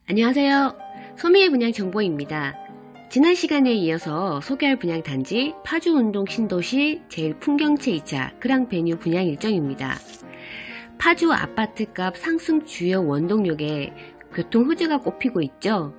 안녕하세요. 소미의 분양 정보입니다. 지난 시간에 이어서 소개할 분양 단지 파주운동 신도시 제1풍경채 2차 그랑베뉴 분양 일정입니다. 파주 아파트값 상승 주요 원동력에 교통 호재가 꼽히고 있죠.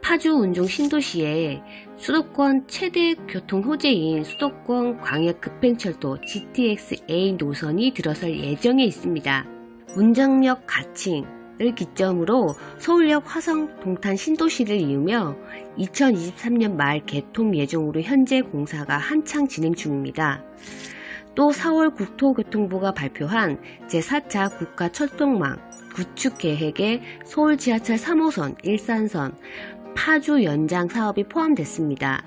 파주 운종 신도시에 수도권 최대 교통 호재인 수도권 광역 급행철도 GTX-A 노선이 들어설 예정에 있습니다. 문정역 가칭을 기점으로 서울역 화성 동탄 신도시를 이으며 2023년 말 개통 예정으로 현재 공사가 한창 진행 중입니다. 또 4월 국토교통부가 발표한 제4차 국가철도망 구축 계획에 서울 지하철 3호선, 일산선, 파주 연장 사업이 포함됐습니다.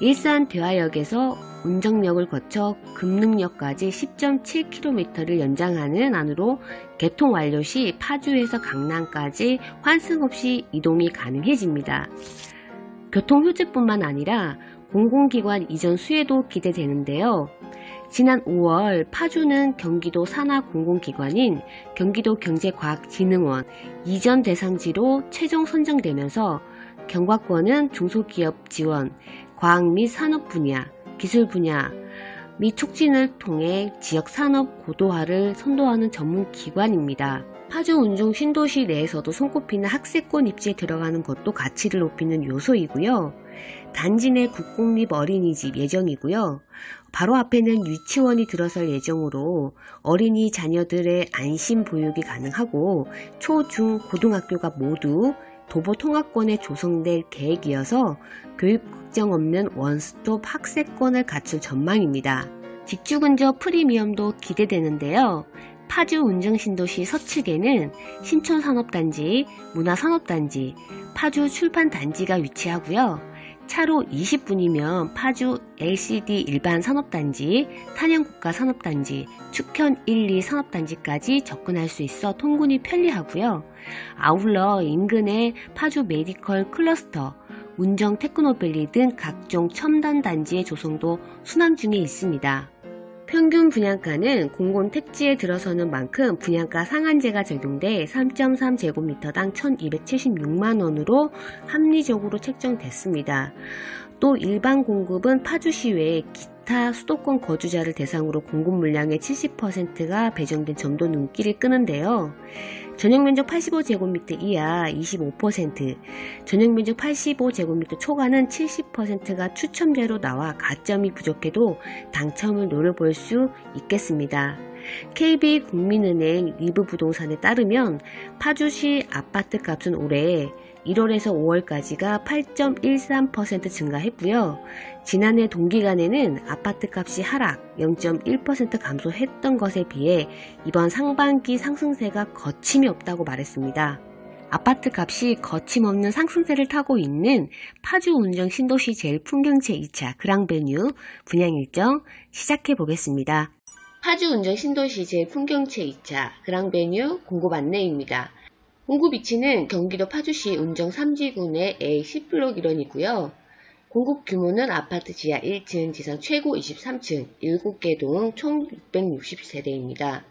일산 대화역에서 운정역을 거쳐 금능역까지 10.7km를 연장하는 안으로 개통 완료 시 파주에서 강남까지 환승 없이 이동이 가능해집니다. 교통 효율뿐만 아니라 공공기관 이전 수혜도 기대되는데요. 지난 5월 파주는 경기도 산하 공공기관인 경기도경제과학진흥원 이전 대상지로 최종 선정되면서 경과권은 중소기업 지원, 과학 및 산업 분야, 기술 분야 및 촉진을 통해 지역 산업 고도화를 선도하는 전문 기관입니다. 파주 운종 신도시 내에서도 손꼽히는 학세권 입지에 들어가는 것도 가치를 높이는 요소이고요. 단지 내 국공립 어린이집 예정이고요. 바로 앞에는 유치원이 들어설 예정으로 어린이 자녀들의 안심 보육이 가능하고 초, 중, 고등학교가 모두 도보 통합권에 조성될 계획이어서 교육 걱정 없는 원스톱 학세권을 갖출 전망입니다. 직주 근저 프리미엄도 기대되는데요. 파주 운정신도시 서측에는 신촌산업단지, 문화산업단지, 파주 출판단지가 위치하고요. 차로 20분이면 파주 LCD 일반 산업단지, 탄현국가 산업단지, 축현 1, 2 산업단지까지 접근할 수 있어 통근이 편리하고요. 아울러 인근에 파주 메디컬 클러스터, 운정 테크노밸리 등 각종 첨단 단지의 조성도 순항 중에 있습니다. 평균 분양가는 공공 택지에 들어서는 만큼 분양가 상한제가 적용돼 3.3제곱미터당 1276만원으로 합리적으로 책정됐습니다. 또 일반 공급은 파주시 외에 기타 수도권 거주자를 대상으로 공급 물량의 70%가 배정된 점도 눈길을 끄는데요. 전용면적 85제곱미터 이하 25%, 전용면적 85제곱미터 초과는 70%가 추첨제로 나와 가점이 부족해도 당첨을 노려볼 수 있겠습니다. KB국민은행 리브부동산에 따르면 파주시 아파트 값은 올해 1월에서 5월까지가 8.13% 증가했고요. 지난해 동기간에는 아파트 값이 하락 0.1% 감소했던 것에 비해 이번 상반기 상승세가 거침이 없다고 말했습니다. 아파트 값이 거침없는 상승세를 타고 있는 파주 운정 신도시 제1풍경채 2차 그랑베뉴 분양 일정 시작해 보겠습니다. 파주 운정 신도시 제1풍경채 2차 그랑베뉴 공급 안내입니다. 공급 위치는 경기도 파주시 운정 3지군의 A10블록 1원이고요. 공급 규모는 아파트 지하 1층, 지상 최고 23층, 7개 동 총 660세대입니다.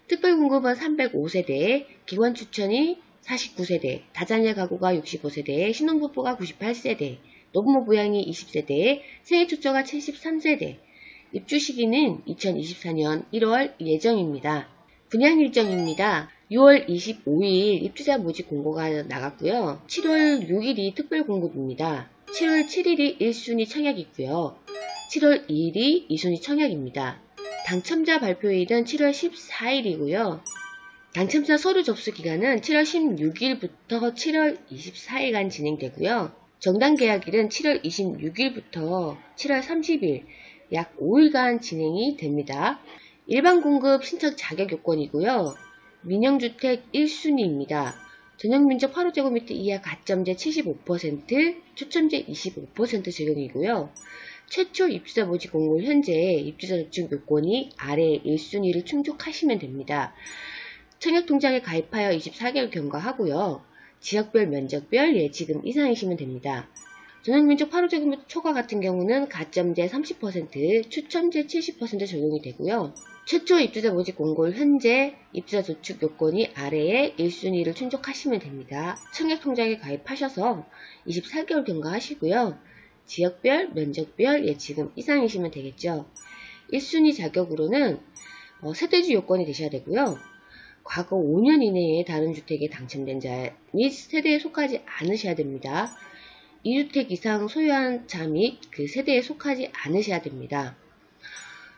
특별 공급은 305세대, 기관 추천이 49세대, 다자녀 가구가 65세대, 신혼부부가 98세대, 노부모 부양이 20세대, 생애 초cho가 73세대, 입주 시기는 2024년 1월 예정입니다. 분양 일정입니다. 6월 25일 입주자 모집 공고가 나갔고요. 7월 6일이 특별 공급입니다. 7월 7일이 1순위 청약이고요. 7월 2일이 2순위 청약입니다. 당첨자 발표일은 7월 14일이고요. 당첨자 서류 접수 기간은 7월 16일부터 7월 24일간 진행되고요. 정당 계약일은 7월 26일부터 7월 30일, 약 5일간 진행이 됩니다. 일반 공급 신청 자격 요건이고요. 민영주택 1순위입니다. 전용면적 8호제곱미터 이하 가점제 75%, 추첨제 25% 적용이고요. 최초 입주자 모집 공고 현재 입주자 접촉 요건이 아래 1순위를 충족하시면 됩니다. 청약통장에 가입하여 24개월 경과하고요. 지역별 면적별 예지금 이상이시면 됩니다. 전용면적 8호제곱미터 초과 같은 경우는 가점제 30%, 추첨제 70% 적용이 되고요. 최초 입주자 모집 공고를 현재 입주자 저축 요건이 아래에 1순위를 충족하시면 됩니다. 청약통장에 가입하셔서 24개월 경과하시고요. 지역별, 면적별 예치금 이상이시면 되겠죠. 1순위 자격으로는 세대주 요건이 되셔야 되고요. 과거 5년 이내에 다른 주택에 당첨된 자 및 세대에 속하지 않으셔야 됩니다. 2주택 이상 소유한 자 및 그 세대에 속하지 않으셔야 됩니다.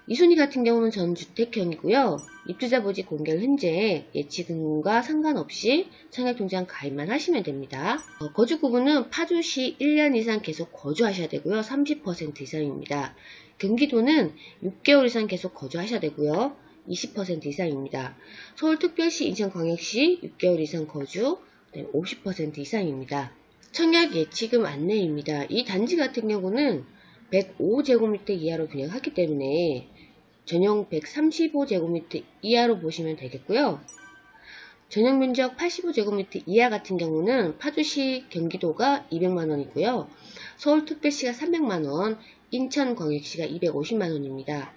2순위 같은 경우는 전주택형이고요. 입주자 모집 공개를 현재 예치금과 상관없이 청약통장 가입만 하시면 됩니다. 거주 구분은 파주시 1년 이상 계속 거주하셔야 되고요. 30% 이상입니다. 경기도는 6개월 이상 계속 거주하셔야 되고요. 20% 이상입니다. 서울특별시, 인천광역시 6개월 이상 거주 50% 이상입니다. 청약 예치금 안내입니다. 이 단지 같은 경우는 105제곱미터 이하로 분양하기 때문에 전용 135제곱미터 이하로 보시면 되겠고요. 전용 면적 85제곱미터 이하 같은 경우는 파주시, 경기도가 200만원이고요. 서울특별시가 300만원, 인천광역시가 250만원입니다.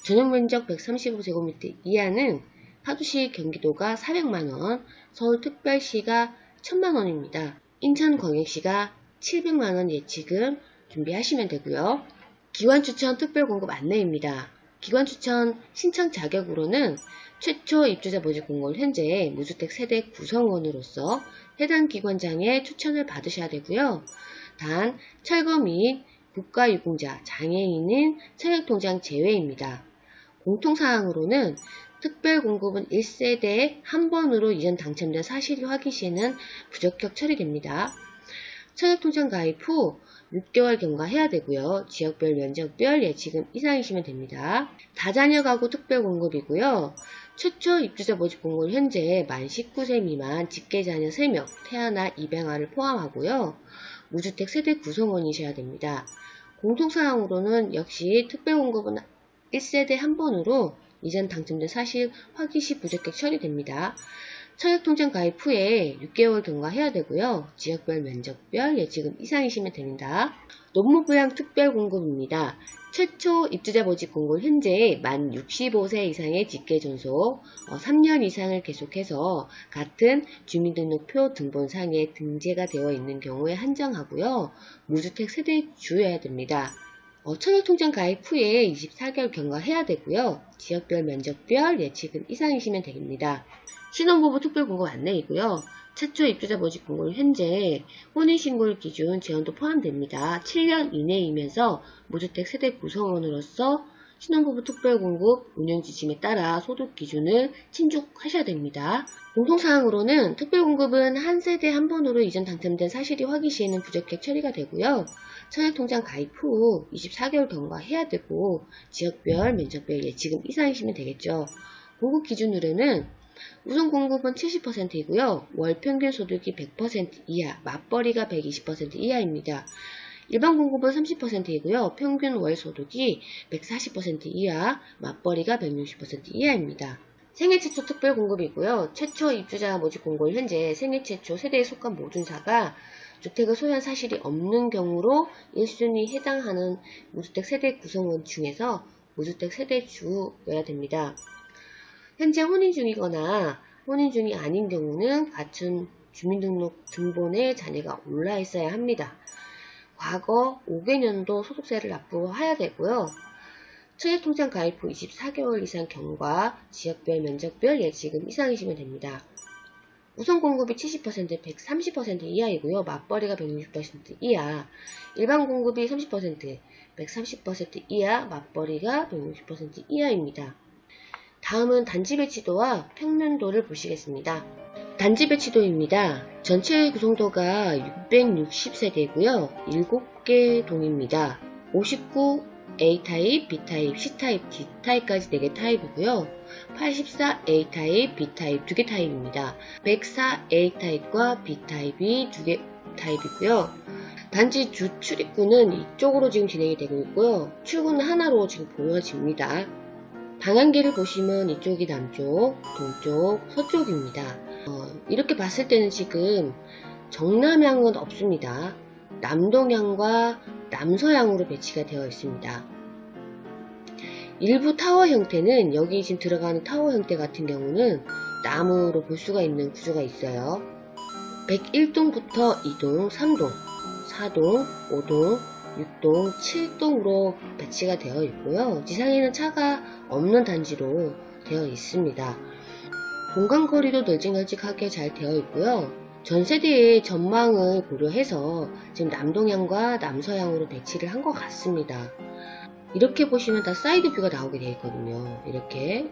전용 면적 135제곱미터 이하는 파주시, 경기도가 400만원, 서울특별시가 1000만원입니다. 인천광역시가 700만원 예치금 준비하시면 되고요. 기관추천 특별공급 안내입니다. 기관추천 신청 자격으로는 최초 입주자 모집 공고를 현재 무주택 세대 구성원으로서 해당 기관장의 추천을 받으셔야 되고요. 단 철거 및 국가유공자, 장애인은 청약통장 제외입니다. 공통사항으로는 특별공급은 1세대에 한 번으로 이전 당첨된 사실 확인 시에는 부적격 처리됩니다. 청약통장 가입 후 6개월 경과해야 되고요. 지역별, 면적별 예치금 이상이시면 됩니다. 다자녀 가구 특별공급이고요. 최초 입주자 모집 공고는 현재 만 19세 미만 직계자녀 3명, 태아나 입양아를 포함하고요. 무주택 세대 구성원이셔야 됩니다. 공통사항으로는 역시 특별공급은 1세대 한 번으로 이전 당첨된 사실 확인 시 부적격 처리됩니다. 청약통장 가입 후에 6개월 경과해야 되고요. 지역별, 면적별 예치금 이상이시면 됩니다. 노무부양 특별공급입니다. 최초 입주자 모집 공고는 현재 만 65세 이상의 직계존속 3년 이상을 계속해서 같은 주민등록표 등본상에 등재가 되어 있는 경우에 한정하고요. 무주택 세대주여야 됩니다. 청약통장 가입 후에 24개월 경과해야 되고요. 지역별, 면적별 예치금 이상이시면 됩니다. 신혼부부 특별공급 안내이고요. 최초 입주자 모집 공고는 현재 혼인신고일 기준 제한도 포함됩니다. 7년 이내이면서 무주택 세대 구성원으로서 신혼부부 특별공급 운영지침에 따라 소득 기준을 친족하셔야 됩니다. 공통사항으로는 특별공급은 한 세대 한 번으로 이전 당첨된 사실이 확인 시에는 부적격 처리가 되고요. 청약통장 가입 후 24개월 경과해야 되고 지역별, 면적별 예치금 이상이시면 되겠죠. 공급 기준으로는 우선 공급은 70%이고요. 월 평균 소득이 100% 이하, 맞벌이가 120% 이하입니다. 일반 공급은 30%이고요. 평균 월 소득이 140% 이하, 맞벌이가 160% 이하입니다. 생애 최초 특별 공급이고요. 최초 입주자 모집 공고를 현재 생애 최초 세대에 속한 모든 자가 주택을 소유한 사실이 없는 경우로 1순위 해당하는 무주택 세대 구성원 중에서 무주택 세대주여야 됩니다. 현재 혼인 중이거나 혼인 중이 아닌 경우는 갖춘 주민등록 등본에 자녀가 올라 있어야 합니다. 과거 5개년도 소득세를 납부해야 되고요. 청약통장 가입 후 24개월 이상 경과, 지역별, 면적별 예치금 이상이시면 됩니다. 우선 공급이 70%, 130% 이하이고요. 맞벌이가 160% 이하, 일반 공급이 30%, 130% 이하, 맞벌이가 160% 이하입니다. 다음은 단지 배치도와 평면도를 보시겠습니다. 단지 배치도입니다. 전체 구성도가 660세대이고요. 7개 동입니다. 59 A타입, B타입, C타입, D타입까지 4개 타입이고요. 84 A타입, B타입 2개 타입입니다. 104 A타입과 B타입이 2개 타입이고요. 단지 주 출입구는 이쪽으로 지금 진행이 되고 있고요. 출구는 하나로 지금 보여집니다. 방향계를 보시면 이쪽이 남쪽, 동쪽, 서쪽입니다. 이렇게 봤을 때는 지금 정남향은 없습니다. 남동향과 남서향으로 배치가 되어 있습니다. 일부 타워 형태는 여기 지금 들어가는 타워 형태 같은 경우는 나무로 볼 수가 있는 구조가 있어요. 101동부터 2동, 3동, 4동, 5동, 6동, 7동으로 배치가 되어 있고요. 지상에는 차가 없는 단지로 되어 있습니다. 공간 거리도 널찍널찍하게 잘 되어 있고요. 전 세대의 전망을 고려해서 지금 남동향과 남서향으로 배치를 한 것 같습니다. 이렇게 보시면 다 사이드 뷰가 나오게 되어 있거든요. 이렇게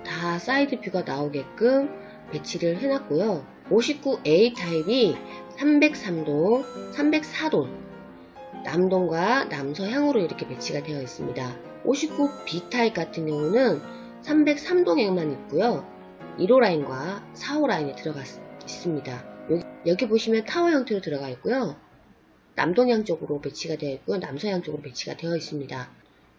다 사이드 뷰가 나오게끔 배치를 해놨고요. 59A 타입이 303동, 304동 남동과 남서향으로 이렇게 배치가 되어 있습니다. 59B 타입 같은 경우는 303동에만 있고요. 1호 라인과 4호 라인에 들어가 있습니다. 여기 보시면 타워 형태로 들어가 있고요. 남동향 쪽으로 배치가 되어 있고요. 남서향 쪽으로 배치가 되어 있습니다.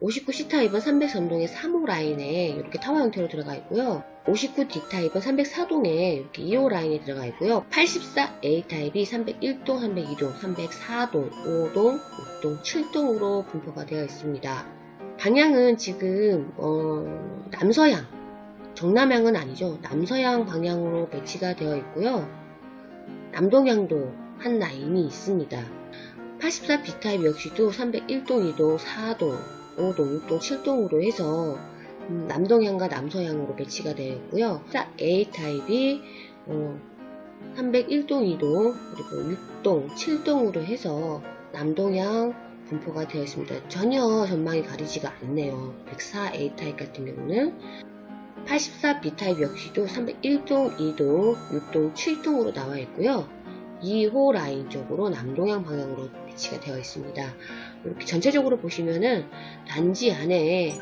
59C 타입은 303동의 3호 라인에 이렇게 타워 형태로 들어가 있고요. 59D 타입은 304동에 이렇게 2호 라인에 들어가 있고요. 84A 타입이 301동, 302동, 304동, 5동, 6동, 7동으로 분포가 되어 있습니다. 방향은 지금 남서향, 정남향은 아니죠. 남서향 방향으로 배치가 되어 있고요. 남동향도 한 라인이 있습니다. 84B 타입 역시도 301동, 2동, 4동, 5동, 6동, 7동으로 해서 남동향과 남서향으로 배치가 되어 있고요. A 타입이 301동, 2동, 그리고 6동, 7동으로 해서 남동향 분포가 되어 있습니다. 전혀 전망이 가리지가 않네요. 104A 타입 같은 경우는 84B 타입 역시도 301동, 2동, 6동, 7동으로 나와 있고요. 2호 라인 쪽으로 남동향 방향으로 배치가 되어 있습니다. 이렇게 전체적으로 보시면은 단지 안에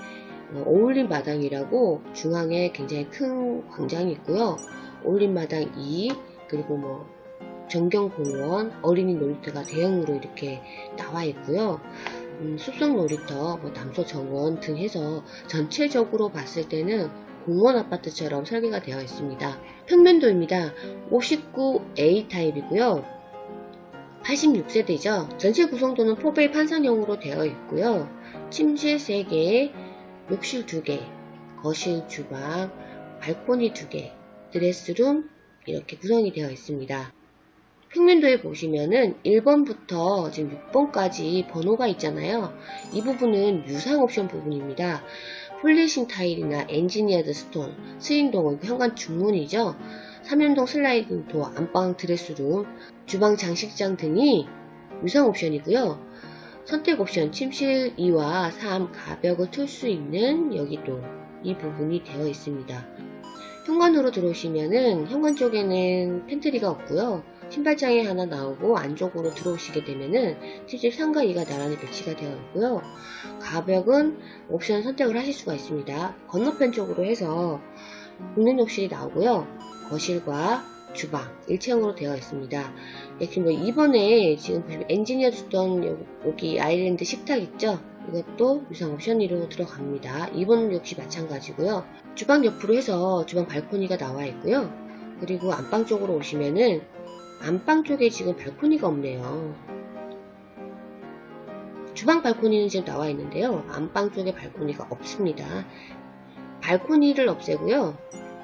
어울림 마당이라고 중앙에 굉장히 큰 광장이 있고요. 어울림 마당 2, 그리고 전경공원, 어린이 놀이터가 대형으로 이렇게 나와 있고요. 숲속 놀이터, 남소 정원 등 해서 전체적으로 봤을 때는 공원 아파트처럼 설계가 되어 있습니다. 평면도입니다. 59A 타입이고요. 86세대죠. 전체 구성도는 4베이 판상형으로 되어 있고요. 침실 3개, 욕실 2개, 거실, 주방, 발코니 2개, 드레스룸 이렇게 구성이 되어 있습니다. 평면도에 보시면은 1번부터 지금 6번까지 번호가 있잖아요. 이 부분은 유상 옵션 부분입니다. 폴리싱 타일이나 엔지니어드 스톤, 스윙도어, 현관 중문이죠. 3연동 슬라이딩 도어, 안방 드레스룸, 주방 장식장 등이 유상 옵션이고요. 선택 옵션 침실 2와 3 가벽을 틀 수 있는 여기도 이 부분이 되어 있습니다. 현관으로 들어오시면은 현관 쪽에는 팬트리가 없고요. 신발장이 하나 나오고 안쪽으로 들어오시게 되면은 침실 3과 2가 나란히 배치가 되어 있고요. 가벽은 옵션 선택을 하실 수가 있습니다. 건너편 쪽으로 해서 공용 욕실이 나오고요. 거실과 주방 일체형으로 되어 있습니다. 지금 이번에 지금 엔지니어 줬던 여기 아일랜드 식탁 있죠? 이것도 유상 옵션으로 들어갑니다. 이번 역시 마찬가지고요. 주방 옆으로 해서 주방 발코니가 나와 있고요. 그리고 안방 쪽으로 오시면은 안방 쪽에 지금 발코니가 없네요. 주방 발코니는 지금 나와 있는데요. 안방 쪽에 발코니가 없습니다. 발코니를 없애고요.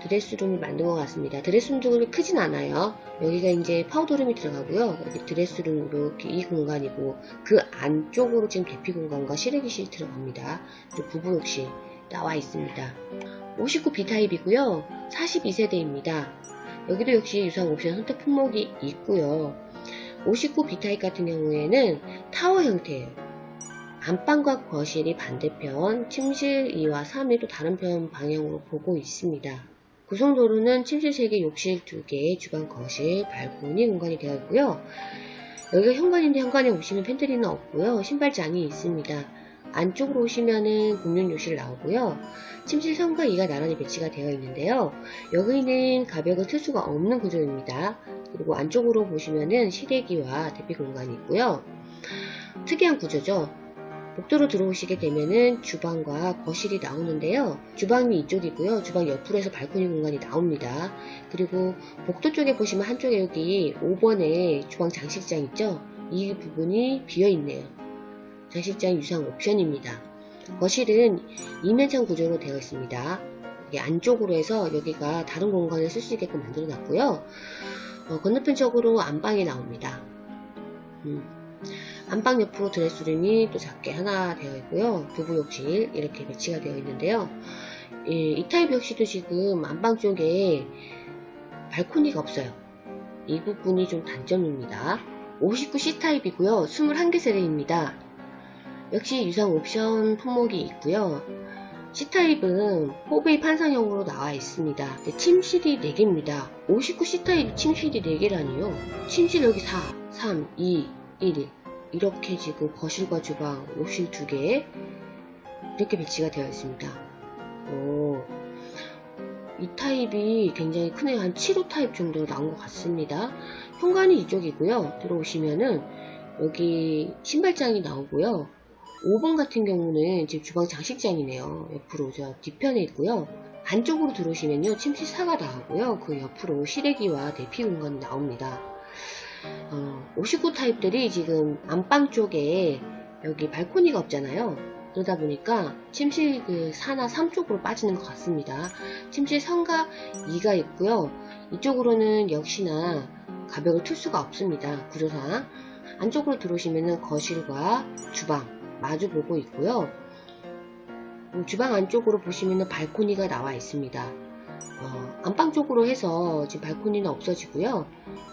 드레스룸을 만든 것 같습니다. 드레스룸도 그렇게 크진 않아요. 여기가 이제 파우더룸이 들어가고요. 여기 드레스룸으로 이렇게 이 공간이고 그 안쪽으로 지금 대피 공간과 실외기실이 들어갑니다. 그리고 부부욕실 나와 있습니다. 59B 타입이고요. 42세대입니다. 여기도 역시 유상 옵션 선택 품목이 있고요. 59B 타입 같은 경우에는 타워 형태예요. 안방과 거실이 반대편, 침실 2와 3이 또 다른 편 방향으로 보고 있습니다. 구성도로는 침실 3개, 욕실 2개, 주방, 거실, 발코니 공간이 되어 있고요. 여기가 현관인데 현관에 오시면 팬트리는 없고요. 신발장이 있습니다. 안쪽으로 오시면은 공용 욕실 나오고요. 침실 3과 2가 나란히 배치가 되어 있는데요. 여기는 가벽을 틀 수가 없는 구조입니다. 그리고 안쪽으로 보시면은 실외기와 대피 공간이 있고요. 특이한 구조죠. 복도로 들어오시게 되면은 주방과 거실이 나오는데요. 주방이 이쪽이고요. 주방 옆으로 해서 발코니 공간이 나옵니다. 그리고 복도 쪽에 보시면 한쪽에 여기 5번에 주방 장식장 있죠? 이 부분이 비어있네요. 장식장 유상 옵션입니다. 거실은 이면창 구조로 되어 있습니다. 이게 안쪽으로 해서 여기가 다른 공간을 쓸 수 있게끔 만들어 놨고요. 건너편 쪽으로 안방이 나옵니다. 안방 옆으로 드레스룸이 또 작게 하나 되어 있고요. 부부 욕실 이렇게 배치가 되어 있는데요. 이 타입 역시도 지금 안방 쪽에 발코니가 없어요. 이 부분이 좀 단점입니다. 59C 타입이고요. 21개 세대입니다. 역시 유상 옵션 품목이 있고요. C타입은 4베이 판상형으로 나와 있습니다. 침실이 4개입니다. 59C 타입 침실이 4개라니요. 침실 여기 4, 3, 2, 1 이렇게 지금 거실과 주방, 욕실 2개 이렇게 배치가 되어 있습니다. 이 타입이 굉장히 크네요. 한 7호 타입 정도 나온 것 같습니다. 현관이 이쪽이고요. 들어오시면은 여기 신발장이 나오고요. 5번 같은 경우는 지금 주방 장식장이네요. 옆으로 저 뒤편에 있고요. 안쪽으로 들어오시면요. 침실 4가 나오고요. 그 옆으로 실외기와 대피 공간이 나옵니다. 59 타입들이 지금 안방 쪽에 여기 발코니가 없잖아요. 그러다 보니까 침실 그 4나 3 쪽으로 빠지는 것 같습니다. 침실 3과 2가 있고요. 이쪽으로는 역시나 가벽을 틀 수가 없습니다. 구조상. 안쪽으로 들어오시면은 거실과 주방 마주 보고 있고요. 주방 안쪽으로 보시면은 발코니가 나와 있습니다. 안방 쪽으로 해서 지금 발코니는 없어지고요.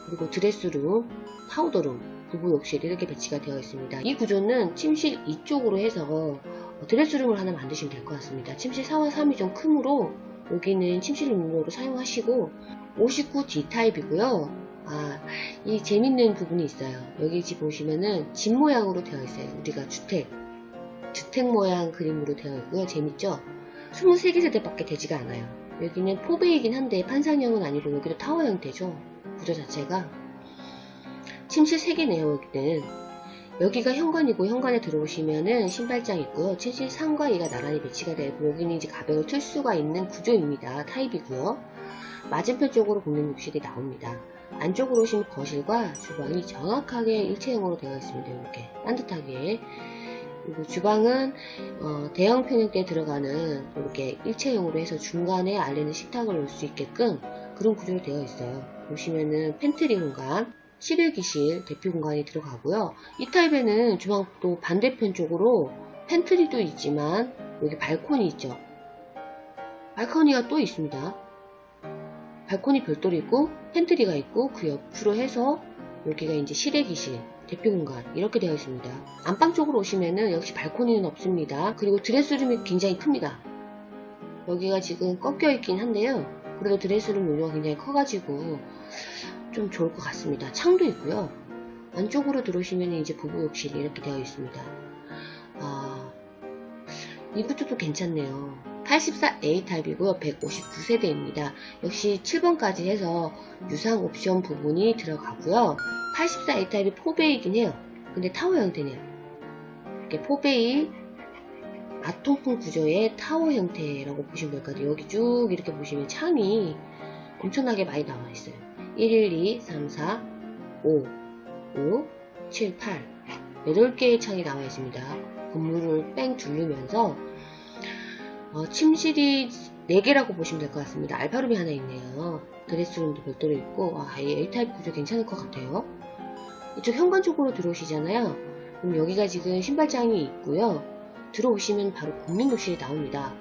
그리고 드레스룸, 파우더룸, 부부 욕실 이렇게 배치가 되어 있습니다. 이 구조는 침실 이쪽으로 해서 드레스룸을 하나 만드시면 될 것 같습니다. 침실 4와 3이 좀 크므로 여기는 침실룸으로 사용하시고 59D 타입이고요. 이 재밌는 부분이 있어요. 여기 집 보시면은 집 모양으로 되어 있어요. 우리가 주택 모양 그림으로 되어 있고요. 재밌죠? 23개 세대밖에 되지가 않아요. 여기는 4베이긴 한데 판상형은 아니고 여기도 타워 형태죠. 구조 자체가. 침실 3개네요. 여기는. 여기가 현관이고 현관에 들어오시면은 신발장 있고요. 침실 3과 2가 나란히 배치가 되고 여기는 이제 가벽을 틀 수가 있는 구조입니다. 타입이고요. 맞은편 쪽으로 공용 욕실이 나옵니다. 안쪽으로 오시면 거실과 주방이 정확하게 일체형으로 되어 있습니다. 이렇게 따뜻하게. 그리고 주방은 대형 평형대에 들어가는 이렇게 일체형으로 해서 중간에 안에는 식탁을 놓을 수 있게끔 그런 구조로 되어 있어요. 보시면은 팬트리 공간, 실외기실, 대피 공간이 들어가고요. 이 타입에는 주방 또 반대편 쪽으로 팬트리도 있지만 여기 발코니 있죠. 발코니가 또 있습니다. 발코니 별도로 있고 팬트리가 있고 그 옆으로 해서 여기가 이제 실외기실, 대피 공간 이렇게 되어 있습니다. 안방 쪽으로 오시면은 역시 발코니는 없습니다. 그리고 드레스룸이 굉장히 큽니다. 여기가 지금 꺾여 있긴 한데요. 그래도 드레스룸 용도가 굉장히 커가지고 좀 좋을 것 같습니다. 창도 있고요. 안쪽으로 들어오시면 이제 부부 욕실이 이렇게 되어 있습니다. 이 구조도 괜찮네요. 84A 타입이고요. 159세대입니다. 역시 7번까지 해서 유상 옵션 부분이 들어가고요. 84A 타입이 4베이긴 해요. 근데 타워 형태네요. 이렇게 4베이 아통풍 구조의 타워 형태라고 보시면 될 것 같아요. 여기 쭉 이렇게 보시면 창이 엄청나게 많이 나와 있어요. 1, 2, 3, 4, 5, 7, 8 8개의 창이 나와 있습니다. 건물을 뺑 둘르면서 침실이 4개라고 보시면 될 것 같습니다. 알파룸이 하나 있네요. 드레스룸도 별도로 있고 이 A타입 구조 괜찮을 것 같아요. 이쪽 현관 쪽으로 들어오시잖아요. 그럼 여기가 지금 신발장이 있고요. 들어오시면 바로 공용욕실이 나옵니다.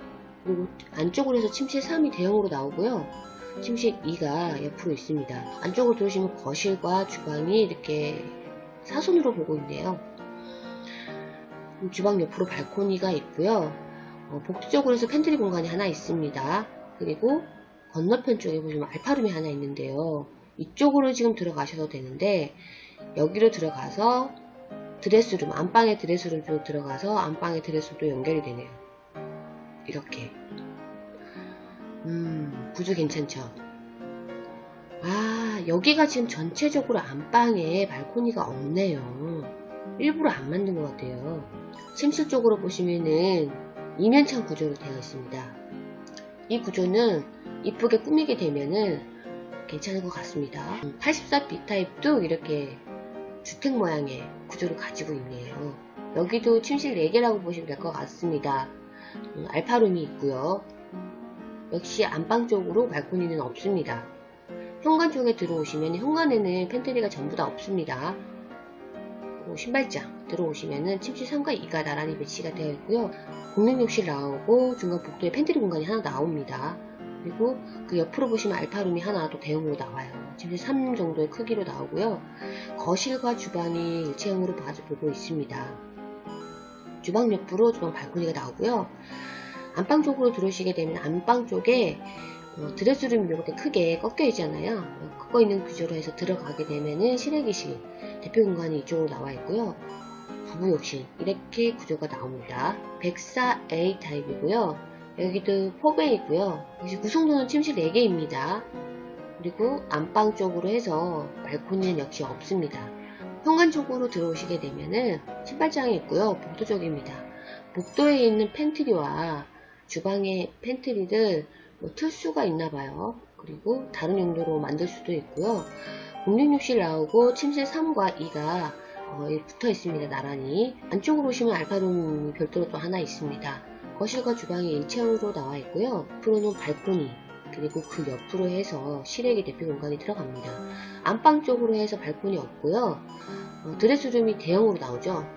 그리고 안쪽으로 해서 침실 3이 대형으로 나오고요. 침실 2가 옆으로 있습니다. 안쪽으로 들어오시면 거실과 주방이 이렇게 사선으로 보고 있네요. 주방 옆으로 발코니가 있고요. 복도 쪽으로 해서 팬트리 공간이 하나 있습니다. 그리고 건너편 쪽에 보시면 알파룸이 하나 있는데요. 이쪽으로 지금 들어가셔도 되는데 여기로 들어가서 드레스룸, 안방에 드레스룸 쪽 들어가서 안방에 드레스룸도 연결이 되네요. 이렇게. 구조 괜찮죠? 여기가 지금 전체적으로 안방에 발코니가 없네요. 일부러 안 만든 것 같아요. 침실 쪽으로 보시면은 이면창 구조로 되어 있습니다. 이 구조는 이쁘게 꾸미게 되면은 괜찮은 것 같습니다. 84 B타입도 이렇게 주택 모양의 구조를 가지고 있네요. 여기도 침실 4개라고 보시면 될 것 같습니다. 알파룸이 있고요. 역시 안방 쪽으로 발코니는 없습니다. 현관 쪽에 들어오시면 현관에는 팬트리가 전부 다 없습니다. 신발장 들어오시면은 침실 3과 2가 나란히 배치가 되어 있고요. 공용욕실 나오고 중간 복도에 팬트리 공간이 하나 나옵니다. 그리고 그 옆으로 보시면 알파룸이 하나 또 대용으로 나와요. 침실 3 정도의 크기로 나오고요. 거실과 주방이 일체형으로 보고 있습니다. 주방 옆으로 주방 발코니가 나오고요. 안방 쪽으로 들어오시게 되면 안방 쪽에 드레스룸이 이렇게 크게 꺾여 있잖아요. 꺾여 있는 구조로 해서 들어가게 되면은 실외기실 대표 공간이 이쪽으로 나와 있고요. 부부욕실 이렇게 구조가 나옵니다. 104A 타입이고요. 여기도 4베이고요. 역시 구성도는 침실 4개입니다. 그리고 안방 쪽으로 해서 발코니는 역시 없습니다. 현관 쪽으로 들어오시게 되면은 신발장이 있고요. 복도 쪽입니다. 복도에 있는 팬트리와 주방의 팬트리를 틀 수가 있나봐요. 그리고 다른 용도로 만들 수도 있고요. 공용욕실 나오고 침실 3과 2가 붙어 있습니다. 나란히. 안쪽으로 오시면 알파룸이 별도로 또 하나 있습니다. 거실과 주방이 일체형으로 나와 있고요. 앞으로는 발코니 그리고 그 옆으로 해서 실외기 대표 공간이 들어갑니다. 안방 쪽으로 해서 발코니 없고요. 드레스룸이 대형으로 나오죠.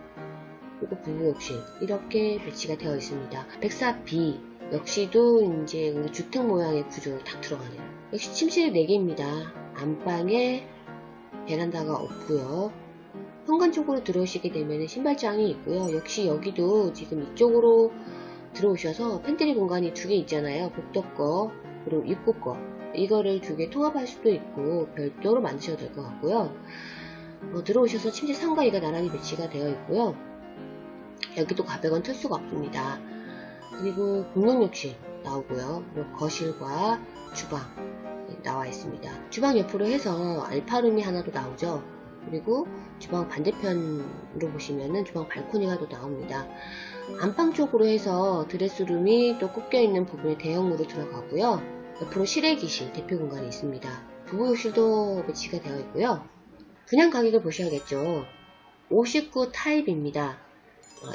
그리고 부부욕실 이렇게 배치가 되어 있습니다. 104B 역시도 이제 주택 모양의 구조로 딱 들어가네요. 역시 침실이 4개입니다. 안방에 베란다가 없고요. 현관 쪽으로 들어오시게 되면 신발장이 있고요. 역시 여기도 지금 이쪽으로 들어오셔서 팬트리 공간이 2개 있잖아요. 복도 거 그리고 입구 거 이거를 2개 통합할 수도 있고 별도로 만드셔도 될 것 같고요. 들어오셔서 침실 3과 2가 나란히 배치가 되어 있고요. 여기도 가벽은 틀 수가 없습니다. 그리고 공용욕실 나오고요. 그리고 거실과 주방 나와 있습니다. 주방 옆으로 해서 알파룸이 하나도 나오죠. 그리고 주방 반대편으로 보시면은 주방 발코니가 또 나옵니다. 안방 쪽으로 해서 드레스룸이 또 꺾여있는 부분에 대형으로 들어가고요. 옆으로 실외기실 대표 공간이 있습니다. 부부욕실도 배치가 되어 있고요. 분양 가격을 보셔야겠죠. 59 타입입니다.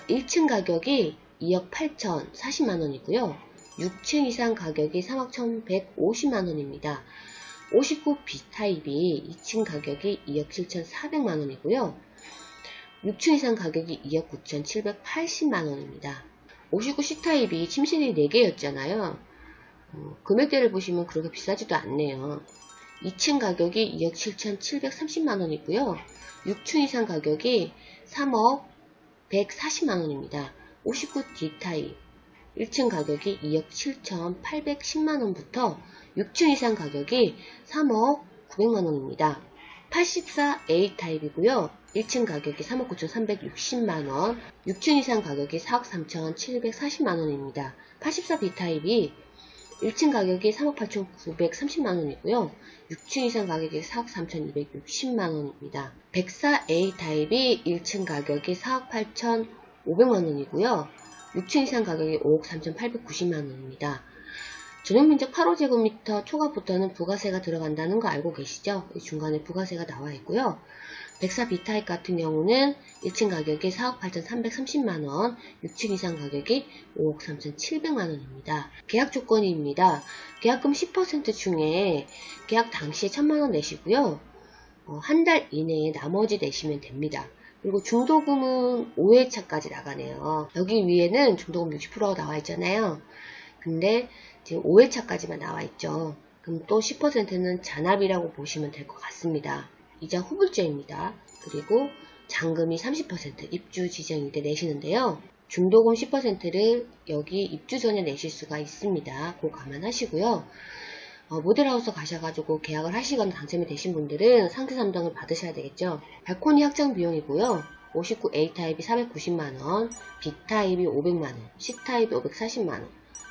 1층 가격이 2억 8천 40만원이고요. 6층 이상 가격이 3억 1150만원입니다. 59 B타입이 2층 가격이 2억 7천 4백만원이고요. 6층 이상 가격이 2억 9천 780만원입니다. 59 C타입이 침실이 4개였잖아요. 금액대를 보시면 그렇게 비싸지도 않네요. 2층 가격이 2억 7천 730만원이고요. 6층 이상 가격이 3억 140만원입니다. 59 D타입 1층 가격이 2억 7천 810만원부터 6층 이상 가격이 3억 900만원입니다. 84 A타입이고요. 1층 가격이 3억 9천 360만원, 6층 이상 가격이 4억 3천 740만원입니다. 84 B타입이 1층 가격이 3억 8천 930만원이고요. 6층 이상 가격이 4억 3천 260만원입니다. 104 A타입이 1층 가격이 4억 8천 500만원이고요. 6층 이상 가격이 5억 3천 890만원입니다. 전용면적 8호제곱미터 초과부터는 부가세가 들어간다는 거 알고 계시죠? 중간에 부가세가 나와 있고요. 104 B타입 같은 경우는 1층 가격이 4억 8천 330만원, 6층 이상 가격이 5억 3천 7백만원입니다. 계약 조건입니다. 계약금 10% 중에 계약 당시에 1000만원 내시고요. 한 달 이내에 나머지 내시면 됩니다. 그리고 중도금은 5회차까지 나가네요. 여기 위에는 중도금 60%가 나와 있잖아요. 근데 지금 5회차까지만 나와 있죠. 그럼 또 10%는 잔압이라고 보시면 될 것 같습니다. 이자 후불제입니다. 그리고 잔금이 30% 입주 지정일 때 내시는데요. 중도금 10%를 여기 입주 전에 내실 수가 있습니다. 그거 감안하시고요. 모델하우스 가셔가지고 계약을 하시거나 당첨이 되신 분들은 상세 담당을 받으셔야 되겠죠. 발코니 확장 비용이고요. 59 A타입이 490만원, B타입이 500만원, C타입이 540만원,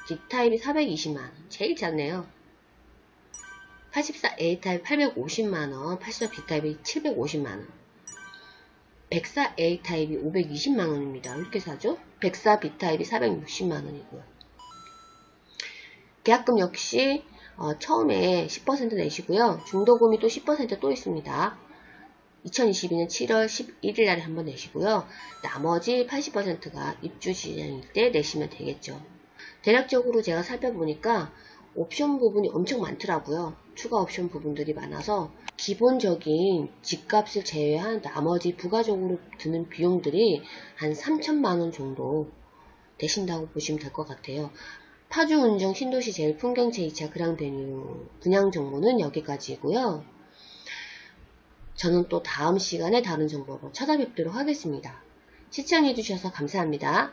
D타입이 420만원, 제일 작네요. 84 A타입 850만원, 84 B타입이 750만원. 백사 A타입이 520만원입니다. 이렇게 사죠? 백사 B타입이 460만원이고요. 계약금 역시 처음에 10% 내시고요. 중도금이 또 10% 또 있습니다. 2022년 7월 11일 날에 한번 내시고요. 나머지 80%가 입주 진행일 때 내시면 되겠죠. 대략적으로 제가 살펴보니까 옵션 부분이 엄청 많더라고요. 추가 옵션 부분들이 많아서 기본적인 집값을 제외한 나머지 부가적으로 드는 비용들이 한 3천만원 정도 되신다고 보시면 될 것 같아요. 파주 운정 신도시 제일 풍경채 2차 그랑베뉴 분양 정보는 여기까지고요. 저는 또 다음 시간에 다른 정보로 찾아뵙도록 하겠습니다. 시청해주셔서 감사합니다.